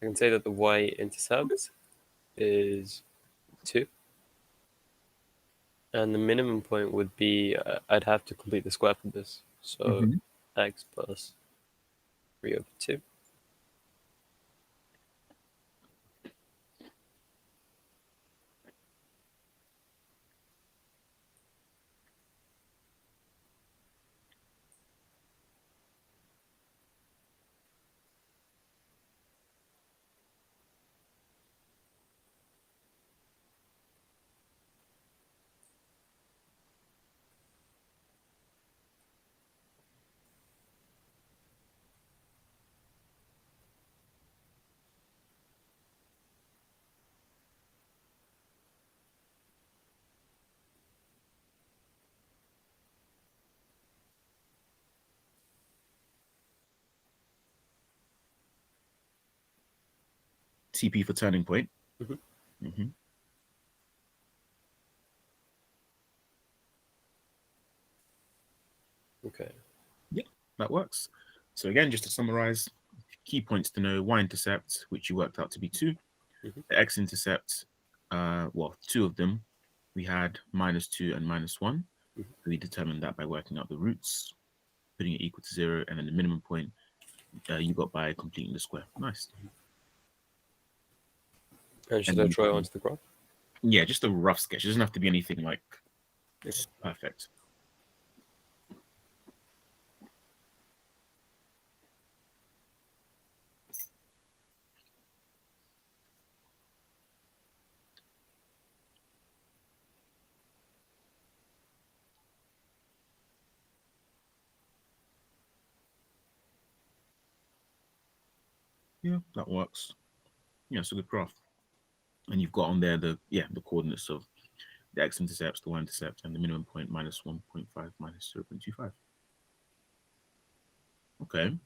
I can say that the y-intercept is 2. And the minimum point would be, I'd have to complete the square for this. So x plus 3/2. TP for turning point. Okay. Yeah, that works. So again, just to summarize, key points to know: y-intercept, which you worked out to be 2. The x-intercept, well, 2 of them. We had -2 and -1. We determined that by working out the roots, putting it equal to 0, and then the minimum point you got by completing the square. Nice. And should I draw it onto the graph? Yeah, just a rough sketch. It doesn't have to be anything like perfect. Yeah, that works. Yeah, it's a good graph. And you've got on there the coordinates of the x-intercepts, the y-intercept, and the minimum point -1.5 minus 0.25. Okay.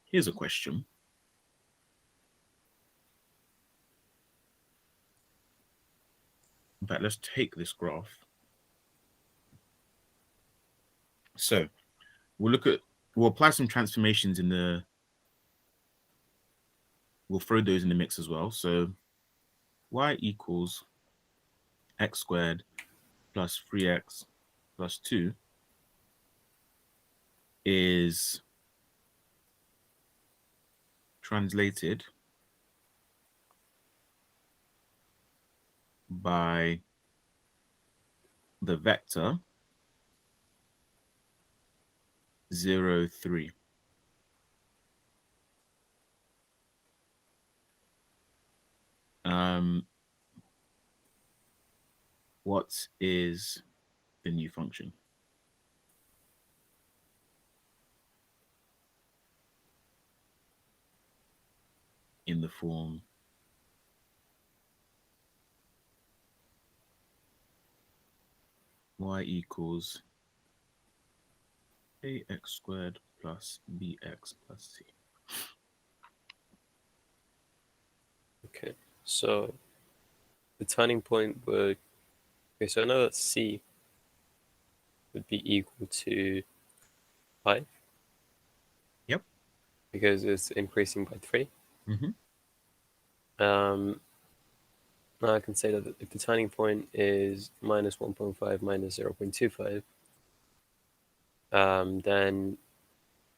Here's a question. In fact, let's take this graph. So we'll apply some transformations we'll throw those in the mix as well. So y equals x squared plus 3x plus 2 is translated by the vector 0, 3. What is the new function? In the form y equals ax squared plus bx plus c. Okay, so the turning point would... Okay, so I know that c would be equal to 5. Yep. Because it's increasing by 3. Now I can say that if the turning point is -1.5 minus 0.25, then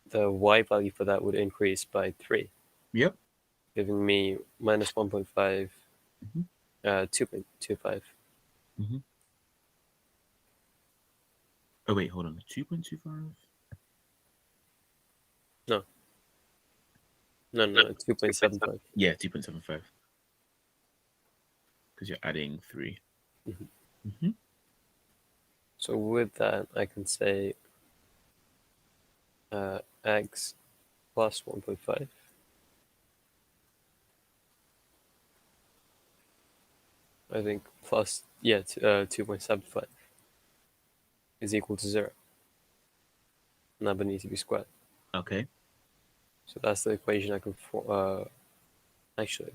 the y value for that would increase by 3. Yep. Giving me -1.5, 2.25. Oh, wait, hold on. 2.25? No, 2.75. Yeah, 2.75. Because you're adding 3. So with that, I can say x plus 1.5 I think plus 2.75 is equal to 0. And that would need to be squared. Okay. So that's the equation I can actually.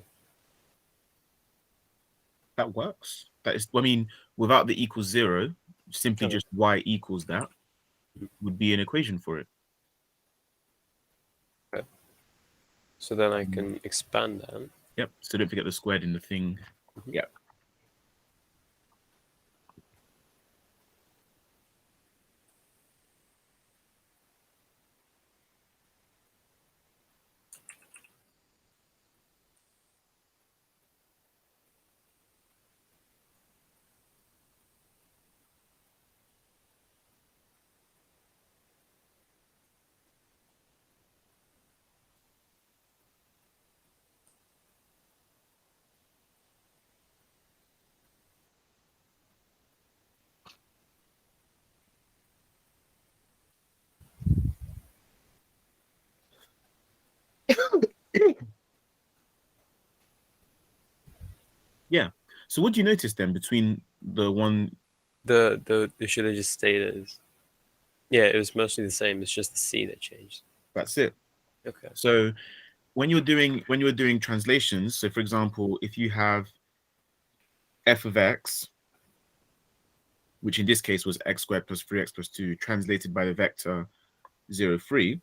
That works. That is, I mean, without the equals 0, simply just y equals that would be an equation for it. So then I can expand that. Yep. So don't forget the squared in the thing. Yep. Yeah. So what do you notice then between the one? It should have just stayed as. Yeah, it was mostly the same. It's just the C that changed. That's it. Okay. So when you're doing translations, so for example, if you have f of x, which in this case was x squared plus 3x plus 2, translated by the vector 0, 3,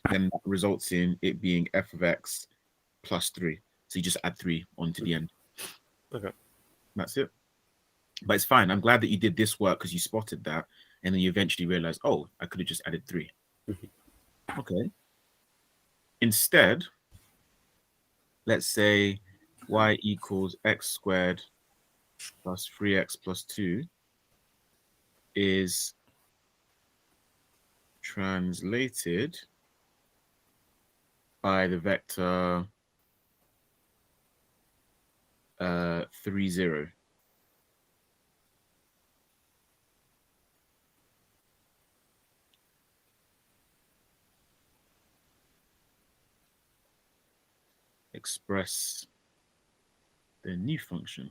then that results in it being f of x plus 3. So you just add 3 onto the end. Okay. That's it. But it's fine. I'm glad that you did this work because you spotted that, and then you eventually realized, oh, I could have just added 3. Okay. Instead, let's say y equals x squared plus 3x plus 2 is translated by the vector 3, 0. Express the new function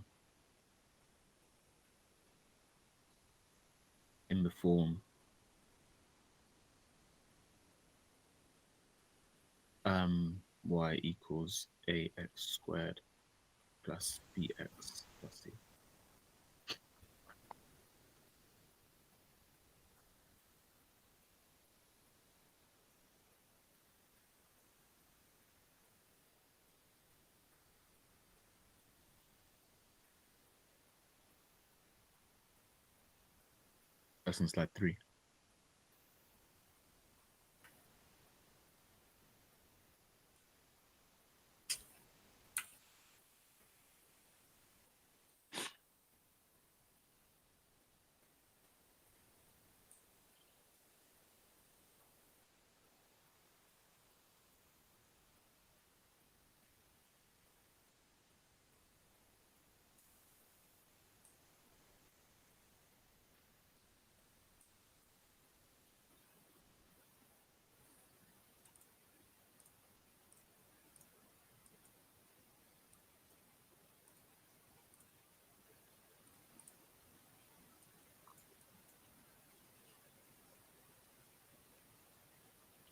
in the form y equals ax squared plus bx plus c. That's in slide 3.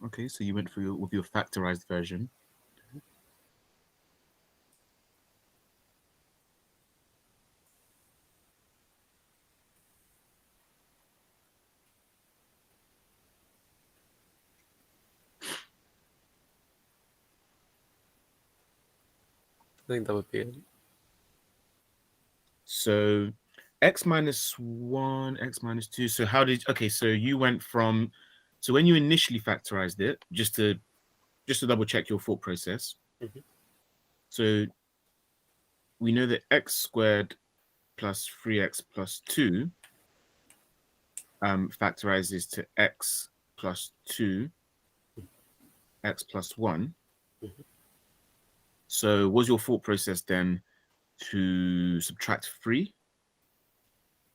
Okay, so you went through with your factorized version. I think that would be it. So x minus 1, x minus 2. So how did, okay, so you went from, so when you initially factorized it, just to double check your thought process. So we know that x squared plus 3x plus 2 factorizes to x plus 2, x plus 1. So was your thought process then to subtract 3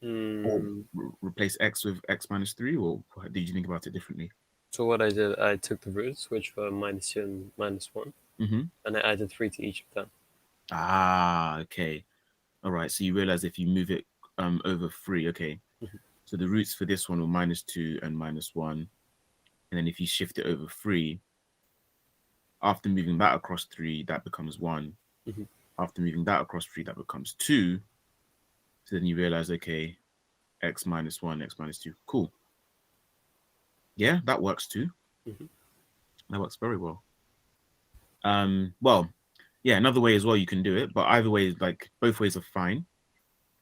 or replace x with x minus 3, or did you think about it differently? So what I did, I took the roots, which were -2 and -1, and I added 3 to each of them. Ah, okay. All right. So you realize if you move it over 3, okay. So the roots for this one were -2 and -1. And then if you shift it over 3, after moving that across 3, that becomes 1. After moving that across 3, that becomes 2. So then you realize, okay, x minus 1, x minus 2. Cool. Yeah, that works too. That works very well. Well, yeah, another way as well you can do it, but either way, like both ways are fine.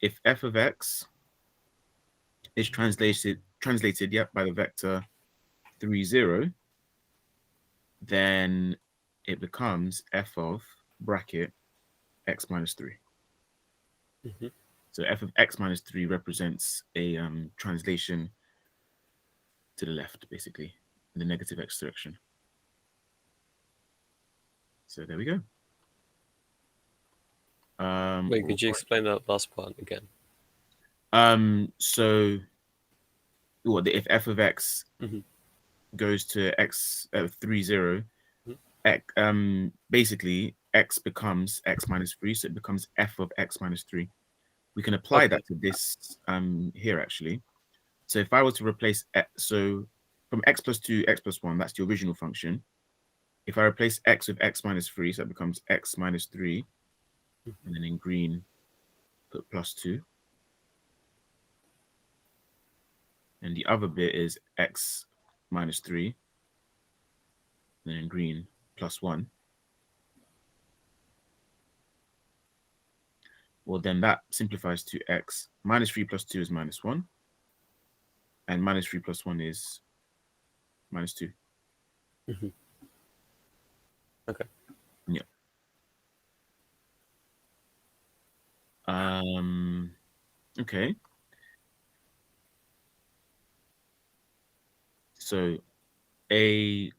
If f of x is translated, yep, by the vector 3, 0, then it becomes f of bracket x minus 3. Mm-hmm. So f of x minus 3 represents a translation to the left, basically, in the negative x direction. So there we go. Wait, could you explain that last part again? So what if f of x Mm-hmm. goes to x 3, 0, Mm-hmm. basically x becomes x minus 3, so it becomes f of x minus 3. We can apply Okay. that to this here actually. So if I were to replace x, so from x plus 2, x plus 1, that's the original function. If I replace x with x minus 3, so it becomes x minus 3, and then in green put plus 2. And the other bit is x minus 3, and then in green plus 1. Well, then that simplifies to x. Minus 3 plus 2 is minus 1. And minus 3 plus 1 is minus 2. Mm-hmm. Okay. Yeah. Okay. So a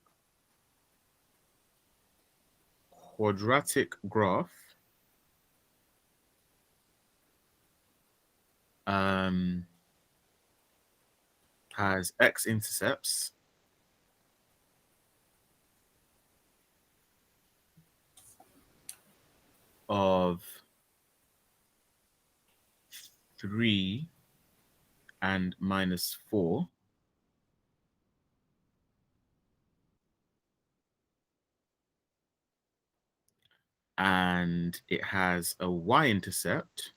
quadratic graph has x-intercepts of 3 and minus 4. And it has a y-intercept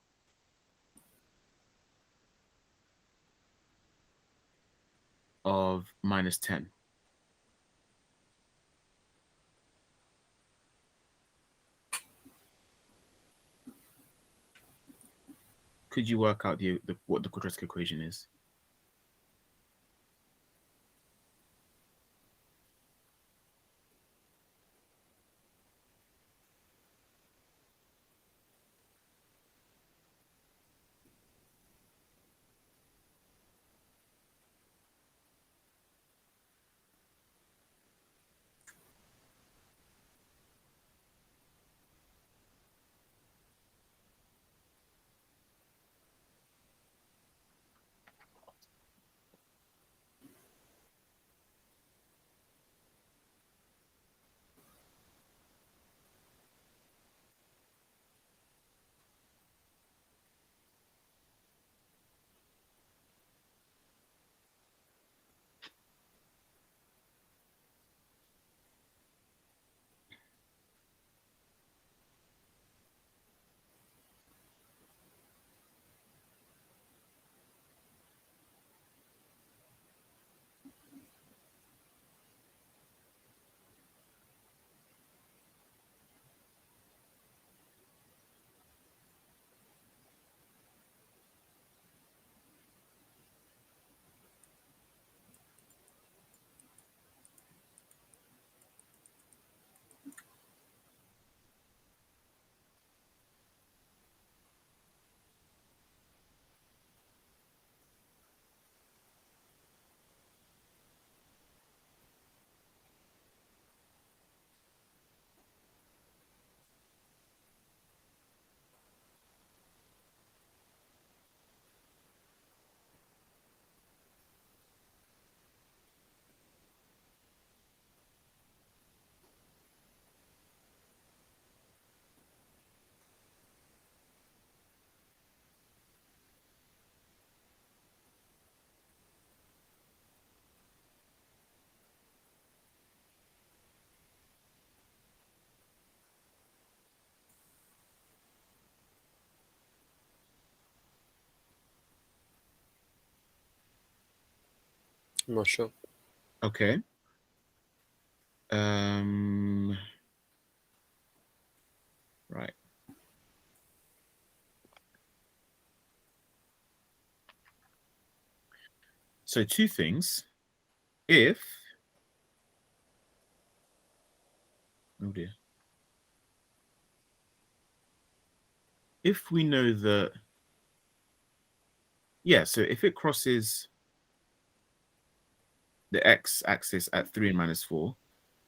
of minus 10. Could you work out what the quadratic equation is? I'm not sure. Okay. So two things. If, oh dear. If we know that, yeah, so if it crosses the x-axis at 3 and minus 4,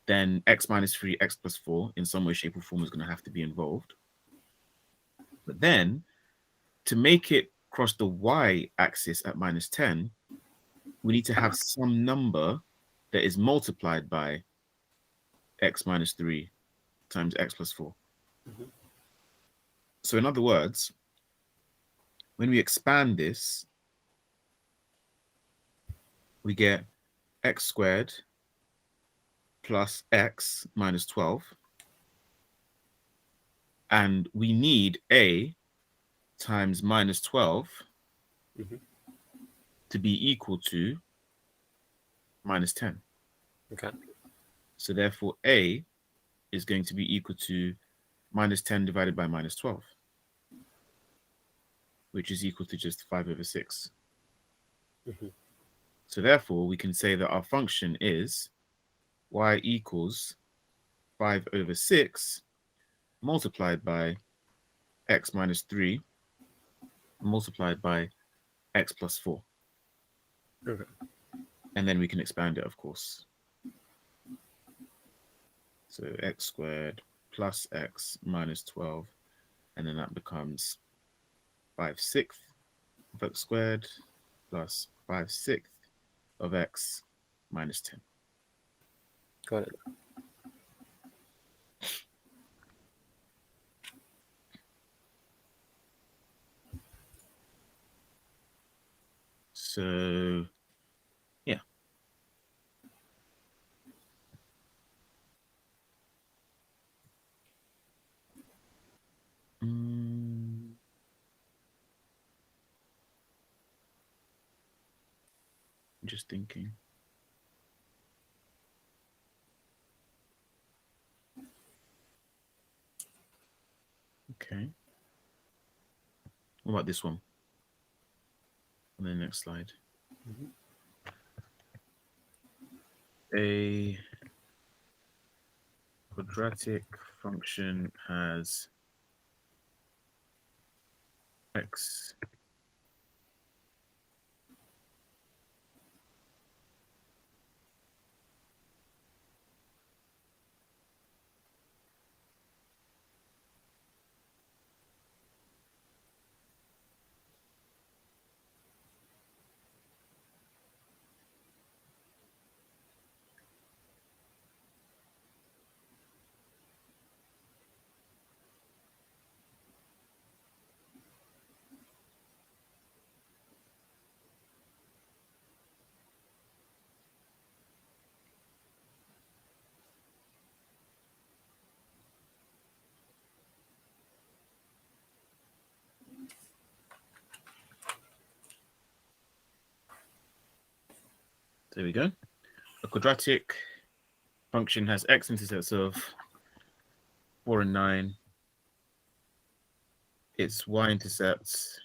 then x minus 3, x plus 4 in some way, shape, or form is going to have to be involved. But then to make it cross the y-axis at minus 10, we need to have some number that is multiplied by x minus 3 times x plus 4. So in other words, when we expand this, we get x squared plus x minus 12. And we need a times minus 12 to be equal to minus 10. Okay. So therefore, a is going to be equal to minus 10 divided by minus 12, which is equal to just 5 over 6. So therefore, we can say that our function is y equals 5 over 6 multiplied by x minus 3 multiplied by x plus 4. Okay. And then we can expand it, of course. So x squared plus x minus 12, and then that becomes 5/6 of x squared plus 5/6 of x minus 10. Got it. So, yeah. Just thinking. Okay. What about this one? On the next slide. A quadratic function has x There we go. A quadratic function has x-intercepts of 4 and 9. Its y-intercept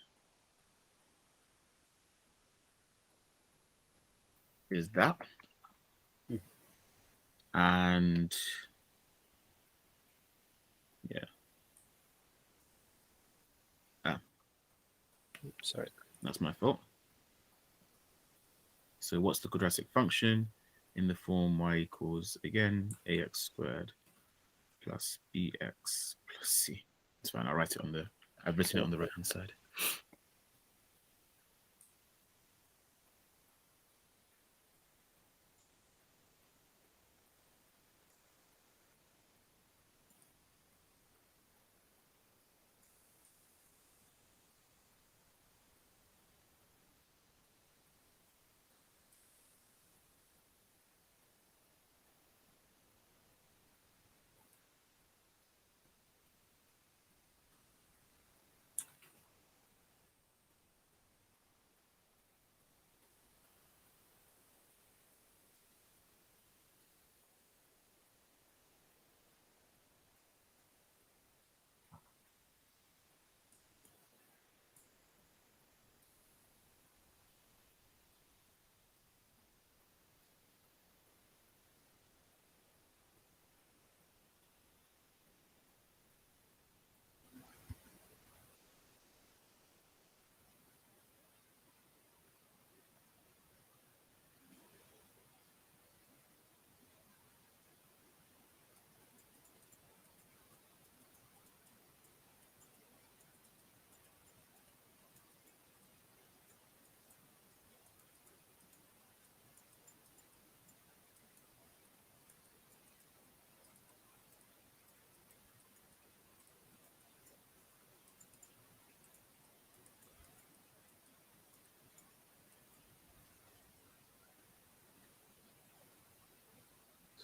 is that. And yeah. Sorry. That's my fault. So what's the quadratic function in the form y equals, again, ax squared plus bx plus c. It's fine. I'll write it on the, I've written it on the right-hand side.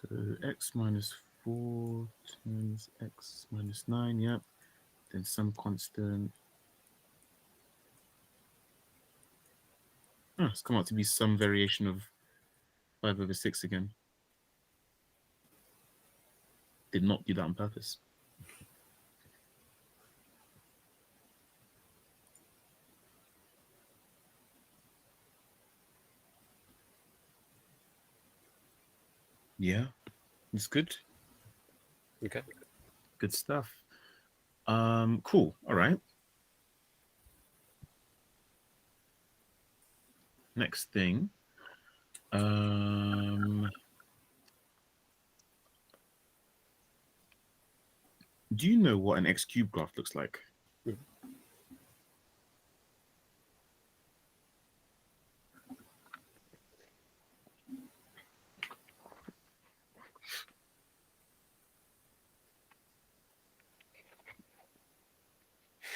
So x minus 4 times x minus 9, yeah. Then some constant. Oh, it's come out to be some variation of 5 over 6 again. Did not do that on purpose. Yeah, it's good. Okay. Good stuff. Cool. All right. Next thing. Do you know what an x cubed graph looks like? Mhm.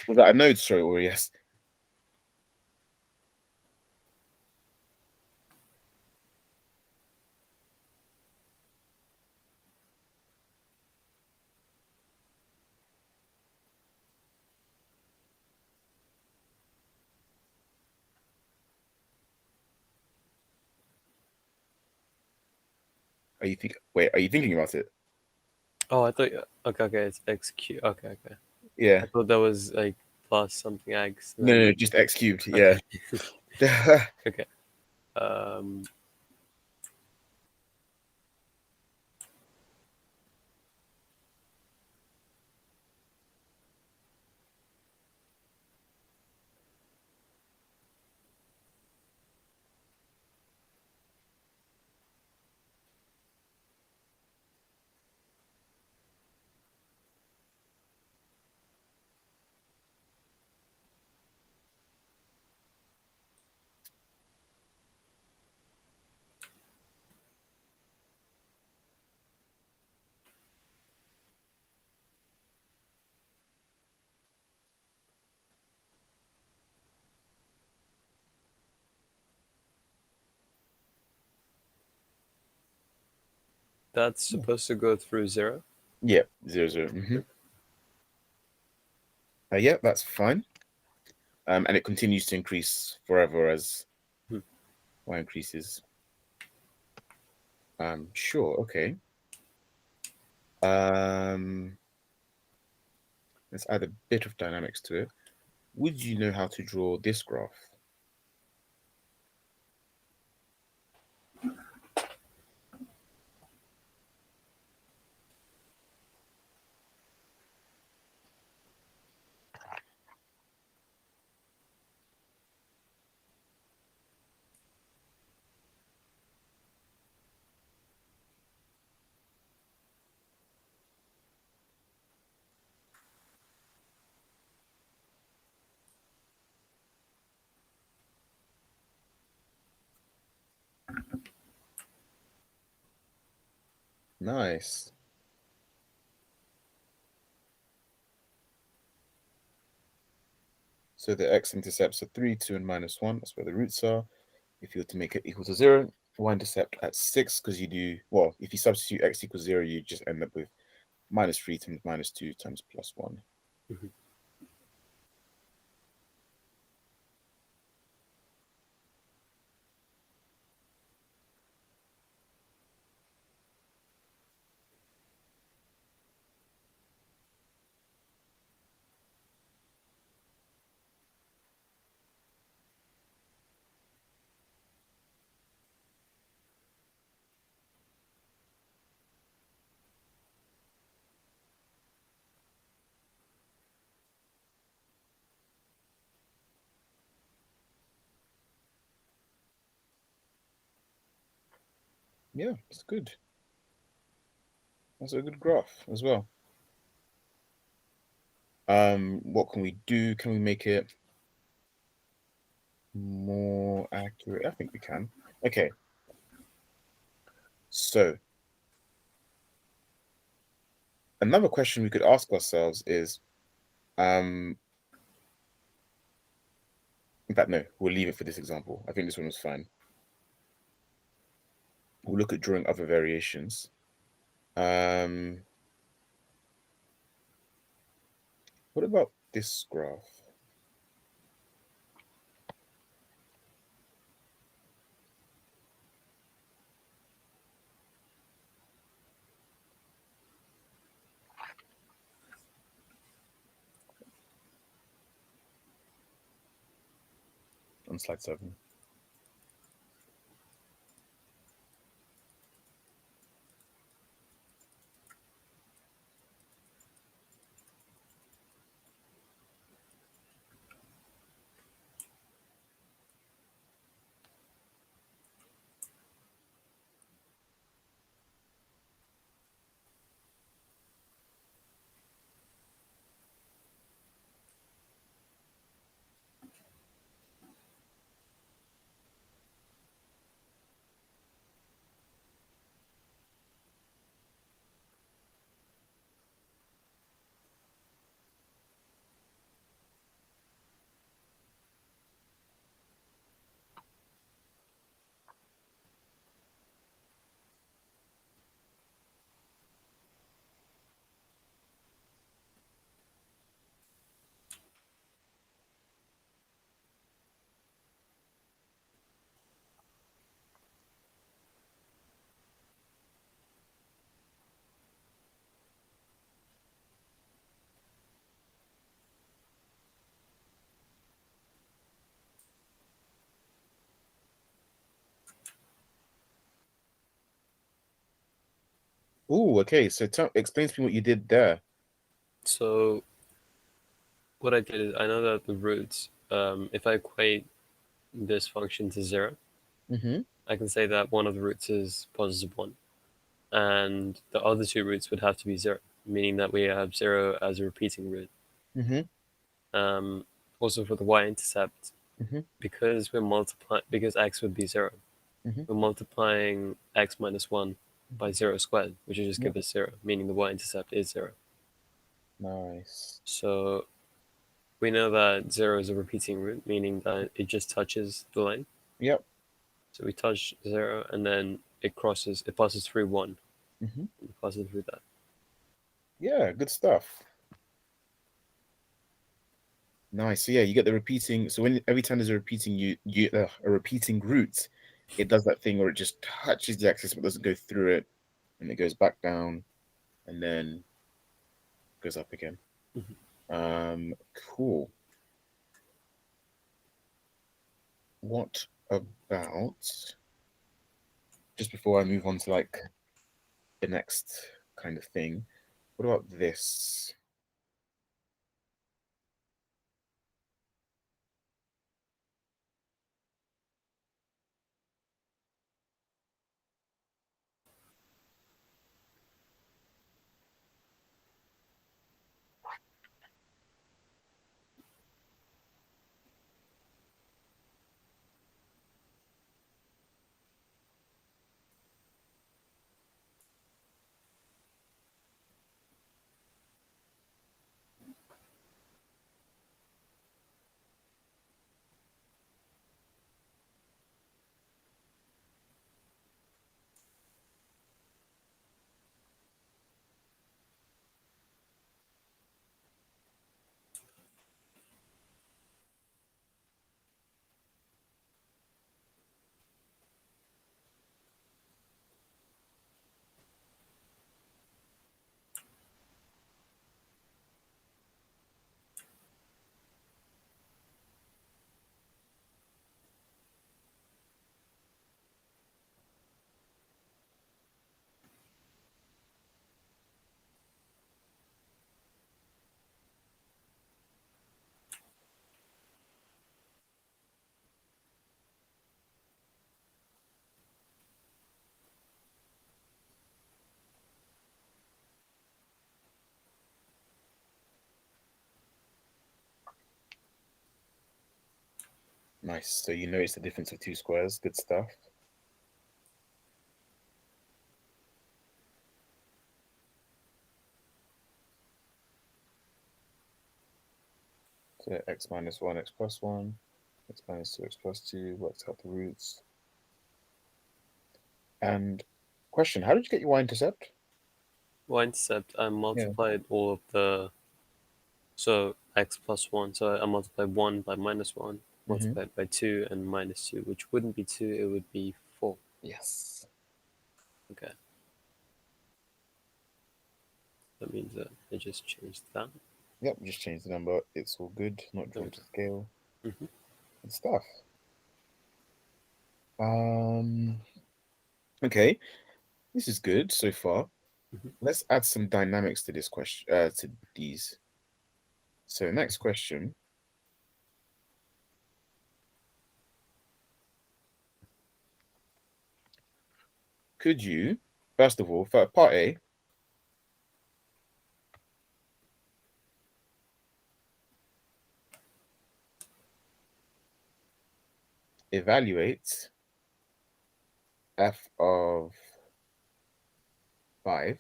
Was that a node, sorry, or yes? Are you thinking about it? Oh, I thought. Okay, it's x cubed. Okay. Yeah. I thought that was like plus something x. No, just x cubed. Okay. Yeah. Okay. That's supposed to go through 0. Yeah, 0, 0. Yeah, that's fine. And it continues to increase forever as y increases. Sure, okay. Let's add a bit of dynamics to it. Would you know how to draw this graph? Nice. So the x-intercepts are 3, 2, and -1. That's where the roots are. If you were to make it equal to 0, y-intercept at 6, because you do, well, if you substitute x equals 0, you just end up with -3 times -2 times +1. Yeah, it's good. That's a good graph as well. What can we do? Can we make it more accurate? I think we can. Okay. So another question we could ask ourselves is, in fact, no, we'll leave it for this example. I think this one was fine. We'll look at drawing other variations. What about this graph? On slide 7. Oh, okay. So explain to me what you did there. So what I did is I know that the roots, if I equate this function to 0, I can say that one of the roots is positive 1, and the other two roots would have to be 0, meaning that we have 0 as a repeating root. Also for the y-intercept, because we're multiplying, because x would be 0, we're multiplying x minus 1 by 0 squared, which would just give us 0, meaning the y-intercept is 0. Nice. So we know that 0 is a repeating root, meaning that it just touches the line. Yep. So we touch 0, and then it passes through 1. Mm-hmm. It passes through that. Yeah, good stuff. Nice. So yeah, you get the repeating. So every time there's a repeating a repeating root, it does that thing where it just touches the axis but doesn't go through it, and it goes back down, and then goes up again. Cool. What about, just before I move on to like the next kind of thing, what about this? Nice. So you notice the difference of two squares. Good stuff. So x minus 1, x plus 1, x minus 2, x plus 2, works out the roots. And question, how did you get your y-intercept? y-intercept, I multiplied all of the, so x plus 1, so I multiplied 1 by minus 1, multiplied by 2 and minus 2, which wouldn't be 2, it would be 4. Yes. Okay. That means that I just changed that. Yep, just change the number. It's all good. Not drawn to scale. Mm-hmm. Good stuff. Okay, this is good so far. Mm-hmm. Let's add some dynamics to this question. To these. So next question. Could you, first of all, for part A, evaluate f of 5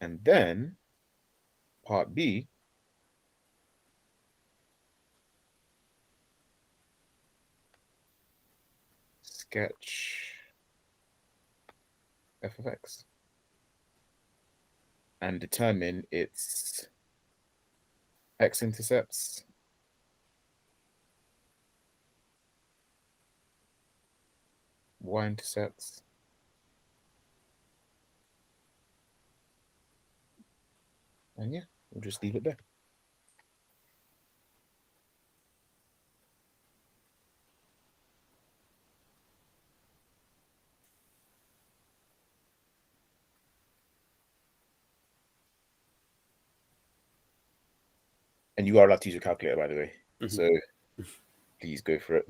and then part B, sketch f of x and determine its x-intercepts, y-intercepts, and yeah, we'll just leave it there. And you are allowed to use your calculator, by the way. Mm-hmm. So please go for it.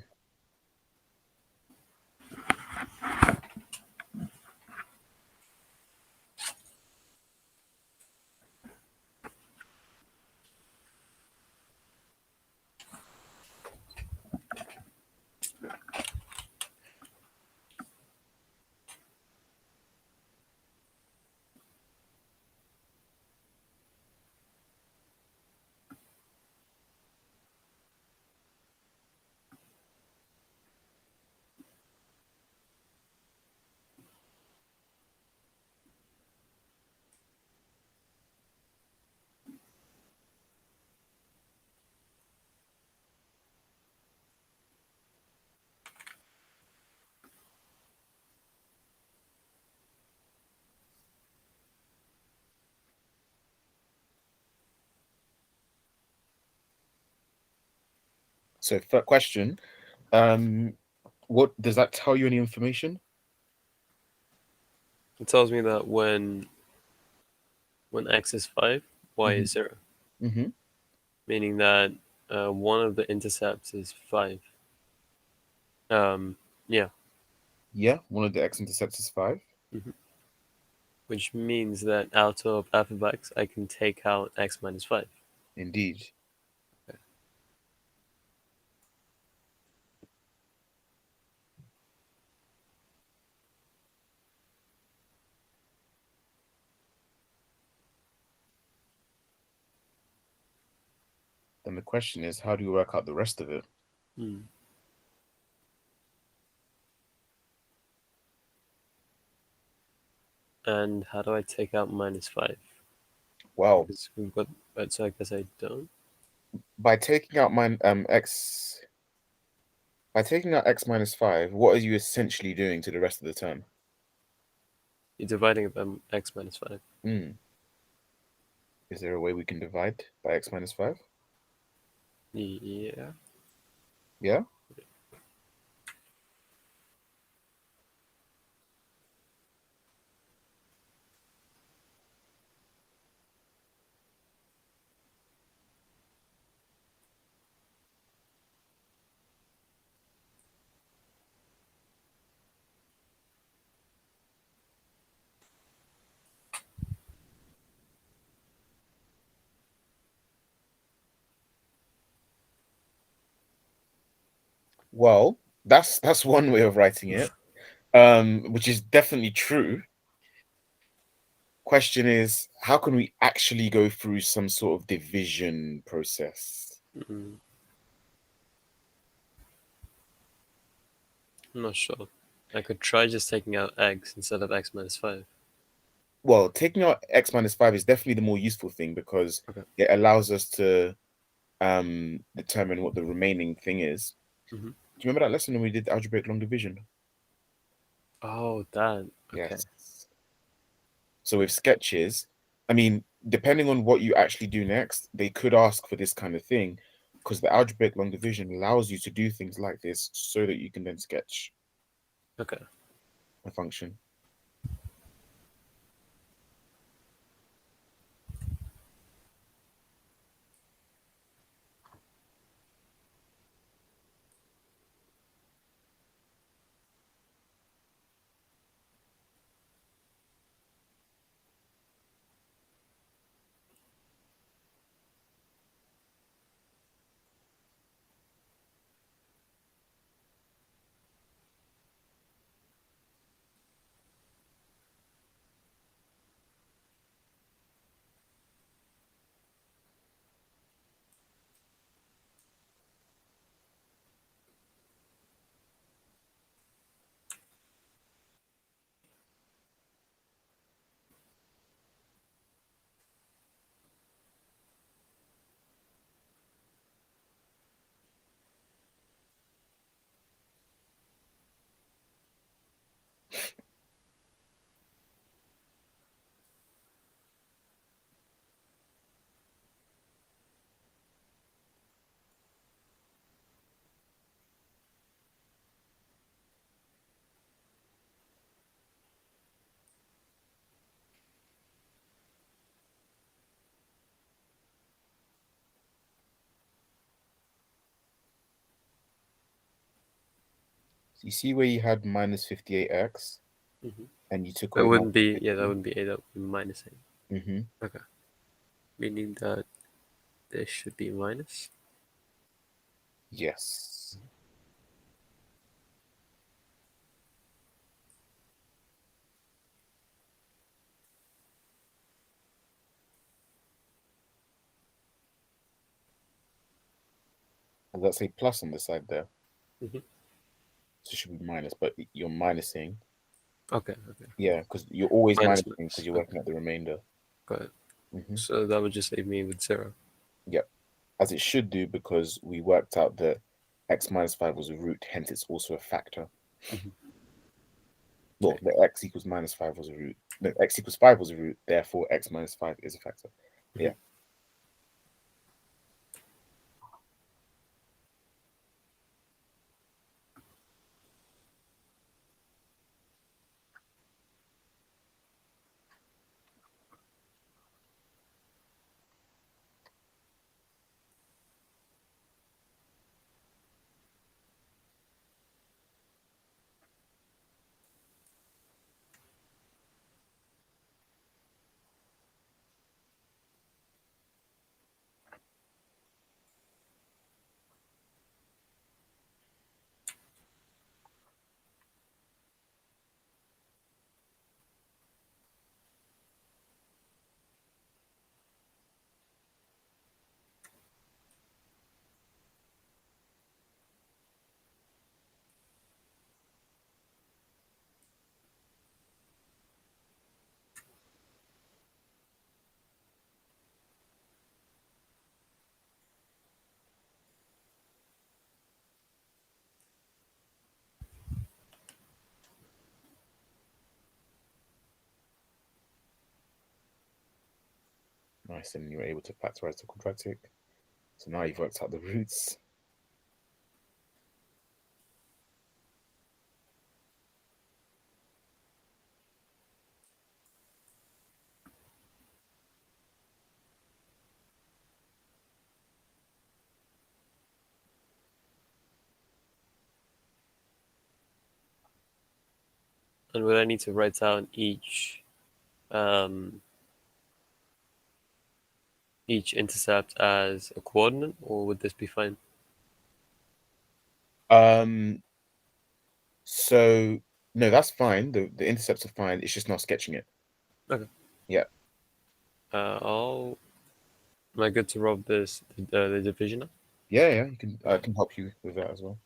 So, first question, what does that tell you? Any information? It tells me that when x is 5, y is 0. Mm-hmm. Meaning that one of the intercepts is 5. Yeah. Yeah, one of the x-intercepts is 5. Mm-hmm. Which means that out of f of x, I can take out x minus 5. Indeed. Okay. Then the question is, how do you work out the rest of it? And how do I take out minus 5? Wow. Because we've got, so I guess I don't. By taking out x minus 5, what are you essentially doing to the rest of the term? You're dividing by x minus 5. Is there a way we can divide by x minus 5? Yeah. Yeah? Well, that's one way of writing it, which is definitely true. Question is, how can we actually go through some sort of division process? I'm not sure. I could try just taking out x instead of x minus 5. Well, taking out x minus 5 is definitely the more useful thing because it allows us to determine what the remaining thing is. Do you remember that lesson when we did algebraic long division? Oh, that. Okay. Yes. So with sketches, I mean, depending on what you actually do next, they could ask for this kind of thing because the algebraic long division allows you to do things like this so that you can then sketch a function. So you see where you had minus 58x and you took away. That wouldn't be, that wouldn't be a, that would be minus a. Okay. Meaning that this should be minus? Yes. And let's say plus on the side there. So it should be minus, but you're minusing. Okay. Yeah, because you're always Minus, minusing because you're working out the remainder. Got it. So that would just leave me with 0. Yep. As it should do because we worked out that x minus 5 was a root, hence it's also a factor. Well, the x equals minus 5 was a root. No, x equals 5 was a root, therefore x minus 5 is a factor. Yeah. Nice, and you were able to factorize the quadratic. So now you've worked out the roots. And would I need to write down each intercept as a coordinate, or would this be fine? So no, that's fine. The intercepts are fine. It's just not sketching it. Okay. Yeah. Am I good to rob this the division now? Yeah. You can. I can help you with that as well.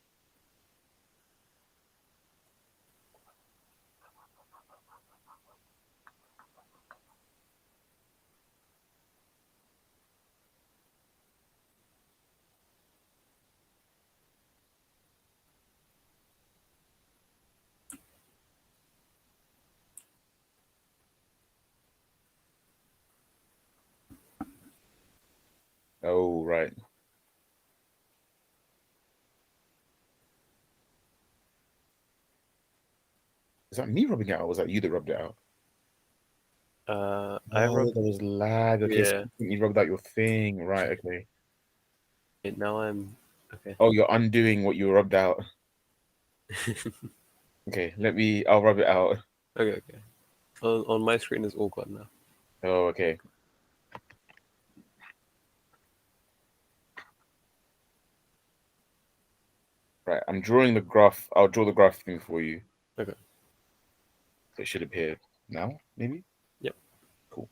Oh, right. Is that me rubbing it out, or was that you that rubbed it out? I Oh, rubbed. there was lag. Okay, so Yeah. you rubbed out your thing. Right, okay. Now I'm okay. Oh, you're undoing what you rubbed out. Okay, I'll rub it out. Okay. On my screen is all gone now. Oh, okay. Right, I'm drawing the graph. I'll draw the graph thing for you. Okay. So it should appear now, maybe? Yep. Cool.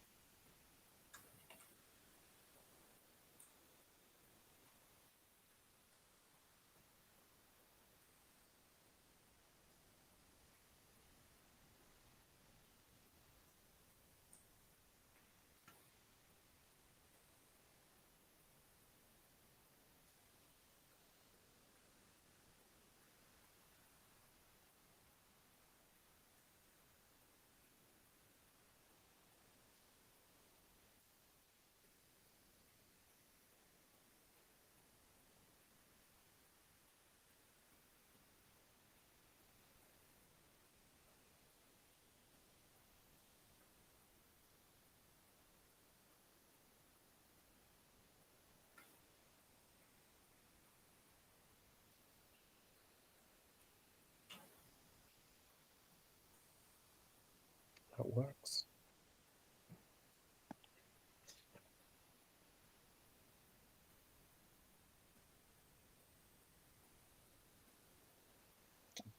That works.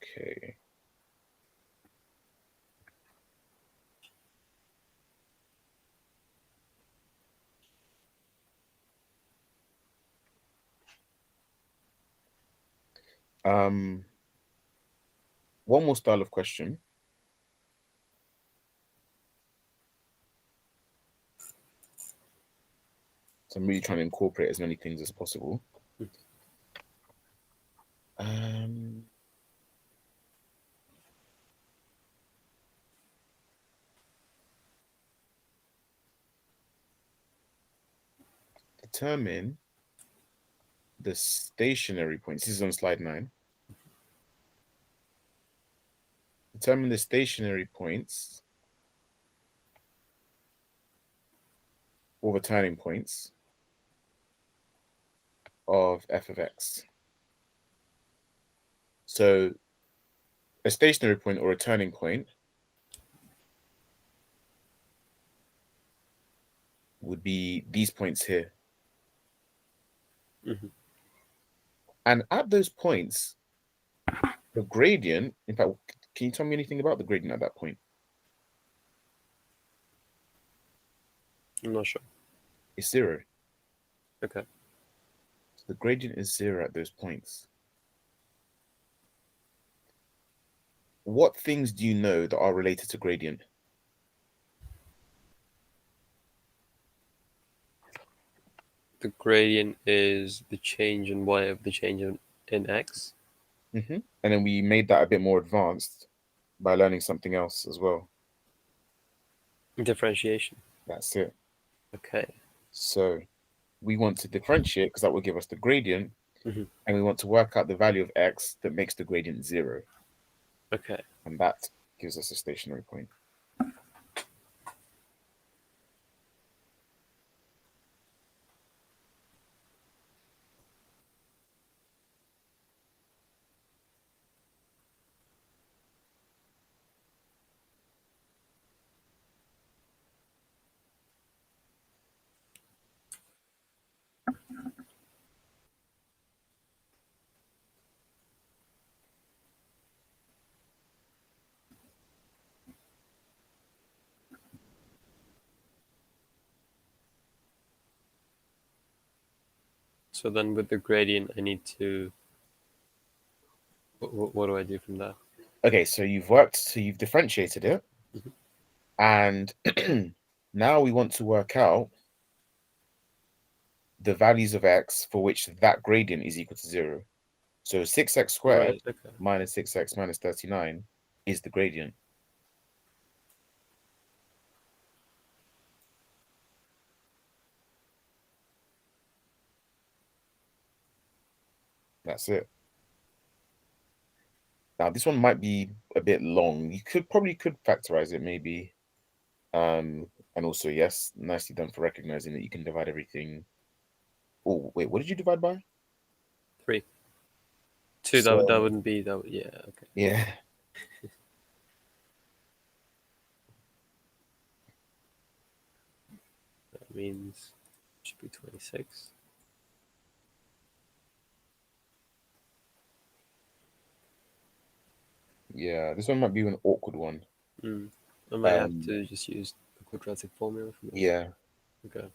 Okay. One more style of question. So I'm really trying to incorporate as many things as possible. Determine the stationary points. This is on slide 9. Determine the stationary points or the turning points of f of x. So a stationary point or a turning point would be these points here. Mm-hmm. And at those points, the gradient, in fact, can you tell me anything about the gradient at that point? I'm not sure. It's 0. Okay. So the gradient is 0 at those points. What things do you know that are related to gradient? The gradient is the change in y of the change in x. And then we made that a bit more advanced by learning something else as well. Differentiation. That's it. Okay. So we want to differentiate because that will give us the gradient, Mm-hmm. and we want to work out the value of x that makes the gradient 0. Okay. And that gives us a stationary point. So then with the gradient, I need to. What do I do from there? Okay, so you've differentiated it. Mm-hmm. And now we want to work out the values of x for which that gradient is equal to 0. So 6x squared Right, okay. minus 6x minus 39 is the gradient. That's it. Now this one might be a bit long. You could factorize it maybe. And also yes, nicely done for recognizing that you can divide everything. Oh wait, what did you divide by? 3. 2. So, That wouldn't be that. Yeah. Okay. yeah. That means it should be 26. Yeah, this one might be an awkward one. I might have to just use the quadratic formula for this. Yeah. Okay.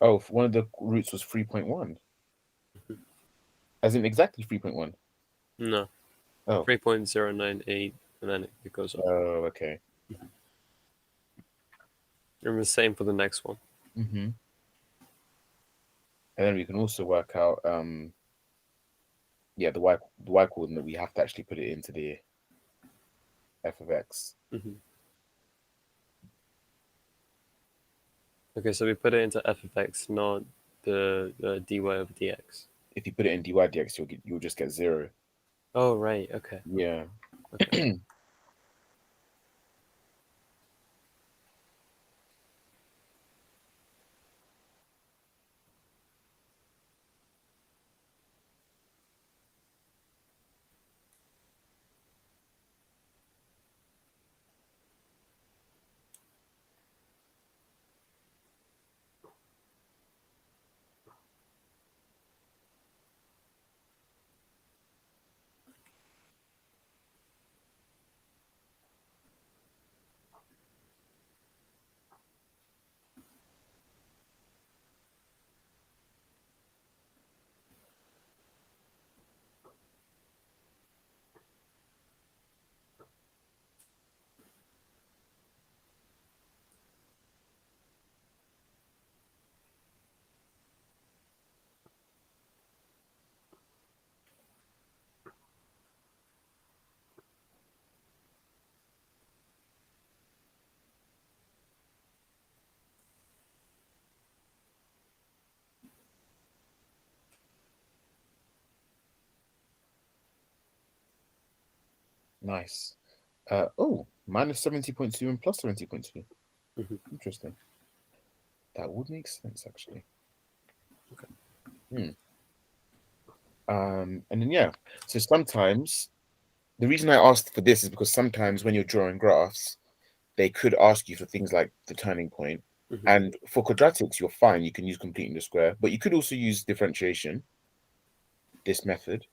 Oh, one of the roots was 3.1. As in exactly 3.1. No. Oh. 3.098, and then it goes up. Oh, okay. And the same for the next one. And then we can also work out the y coordinate. We have to actually put it into the f of x. Okay, so we put it into f of x, not the dy over dx. If you put it in dy dx, you'll just get 0. Oh right, okay. Yeah. Okay. Nice. Minus 70.2 and plus 70.2. Interesting. That would make sense, actually. Okay. And then so sometimes the reason I asked for this is because sometimes when you're drawing graphs, they could ask you for things like the turning point. And for quadratics, you're fine. You can use completing the square, but you could also use differentiation, this method.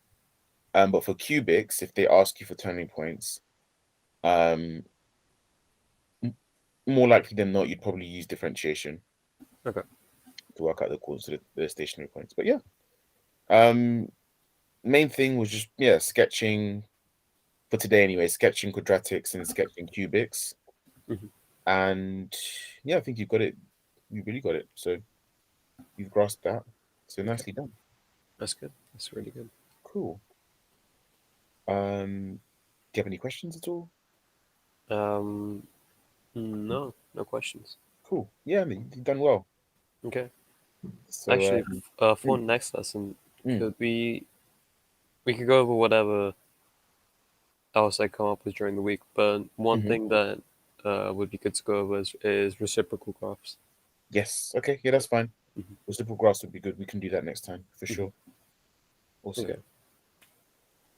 But for cubics, if they ask you for turning points, more likely than not, you'd probably use differentiation. Okay. To work out the coordinates of the stationary points. But yeah. Main thing was just sketching for today anyway, sketching quadratics and sketching cubics. And I think you've got it. You really got it. So you've grasped that. So nicely done. That's good. That's really good. Cool. Do you have any questions at all? No questions. Cool. Yeah, I mean, you've done well. Okay. So, actually, for next lesson, could we could go over whatever else I come up with during the week, but one thing that would be good to go over is reciprocal graphs. Yes. Okay. Yeah, that's fine. Mhm. Reciprocal graphs would be good. We can do that next time for sure. Also, Okay.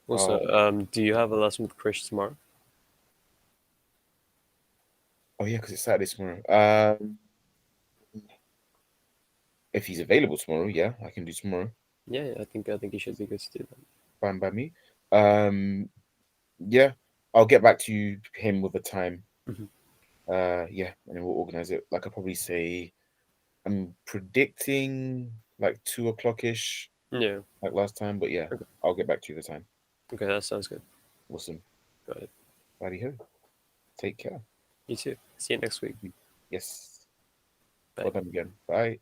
Also, do you have a lesson with Krish tomorrow? oh yeah, because it's Saturday tomorrow. If he's available tomorrow, yeah, I can do tomorrow. Yeah, I think you should be good to do that. Fine by me. Yeah, I'll get back to him with a time. Mhm. Yeah, and then we'll organize it. Like I'll probably say, I'm predicting like 2 o'clock-ish, Yeah. like last time. But yeah, Okay. I'll get back to you the time. Okay, that sounds good. Awesome. Got it. Righty ho. Take care. You too. See you next week. Yes. Bye. Well done again. Bye.